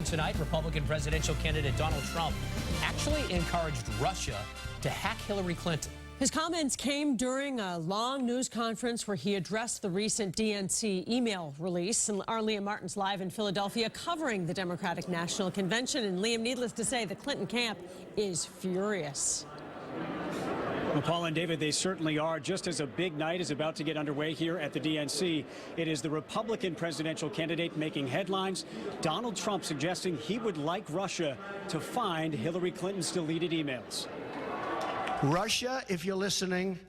tonight, Republican presidential candidate Donald Trump actually encouraged Russia to hack Hillary Clinton. His comments came during a long news conference where he addressed the recent DNC email release. And our Liam Martin's live in Philadelphia covering the Democratic National Convention. And Liam, needless to say, the Clinton camp is furious. Well, Paul and David, they certainly are. Just as a big night is about to get underway here at the DNC, it is the Republican presidential candidate making headlines. Donald Trump suggesting he would like Russia to find Hillary Clinton's deleted emails. Russia, if you're listening,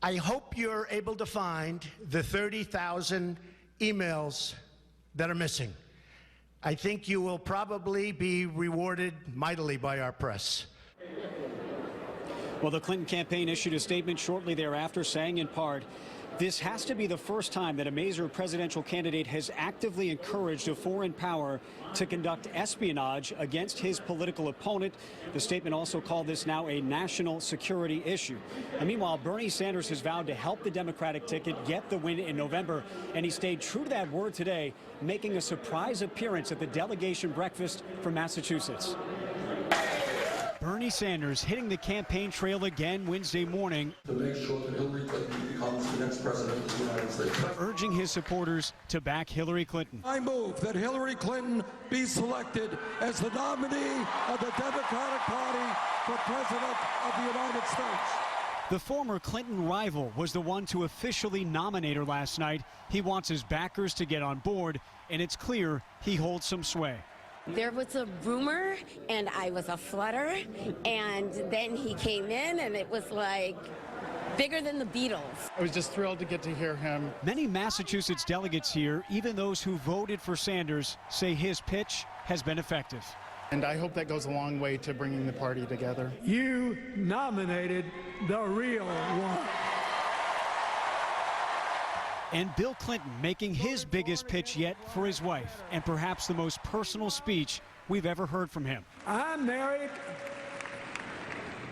I hope you're able to find the 30,000 emails that are missing. I think you will probably be rewarded mightily by our press. Well, the Clinton campaign issued a statement shortly thereafter saying, in part, this has to be the first time that a major presidential candidate has actively encouraged a foreign power to conduct espionage against his political opponent. The statement also called this now a national security issue. And meanwhile, Bernie Sanders has vowed to help the Democratic ticket get the win in November, and he stayed true to that word today, making a surprise appearance at the delegation breakfast from Massachusetts. Bernie Sanders hitting the campaign trail again Wednesday morning, to make sure that Hillary Clinton becomes the next president of the United States. Urging his supporters to back Hillary Clinton. I move that Hillary Clinton be selected as the nominee of the Democratic Party for President of the United States. The former Clinton rival was the one to officially nominate her last night. He wants his backers to get on board, and it's clear he holds some sway. There was a rumor, and I was aflutter, and then he came in, and it was like bigger than the Beatles. I was just thrilled to get to hear him. Many Massachusetts delegates here, even those who voted for Sanders, say his pitch has been effective. And I hope that goes a long way to bringing the party together. You nominated the real one. And Bill Clinton making his biggest pitch yet for his wife, and perhaps the most personal speech we've ever heard from him. I married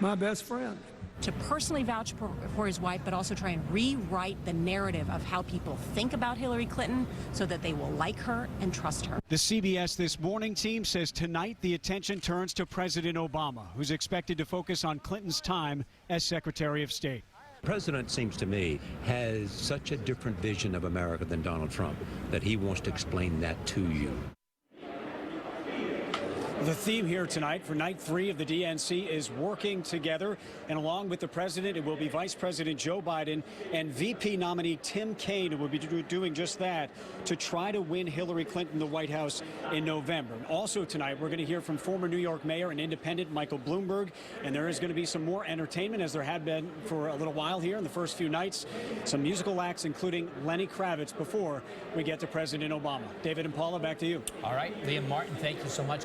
my best friend. To personally vouch for his wife, but also try and rewrite the narrative of how people think about Hillary Clinton so that they will like her and trust her. The CBS This Morning team says tonight the attention turns to President Obama, who's expected to focus on Clinton's time as Secretary of State. The president, seems to me, has such a different vision of America than Donald Trump that he wants to explain that to you. The theme here tonight for night 3 of the DNC is working together. And along with the president, it will be Vice President Joe Biden and VP nominee Tim Kaine who will be doing just that to try to win Hillary Clinton the White House in November. Also tonight, we're going to hear from former New York Mayor and independent Michael Bloomberg. And there is going to be some more entertainment, as there had been for a little while here in the first few nights. Some musical acts, including Lenny Kravitz, before we get to President Obama. David and Paula, back to you. All right, Liam Martin, thank you so much.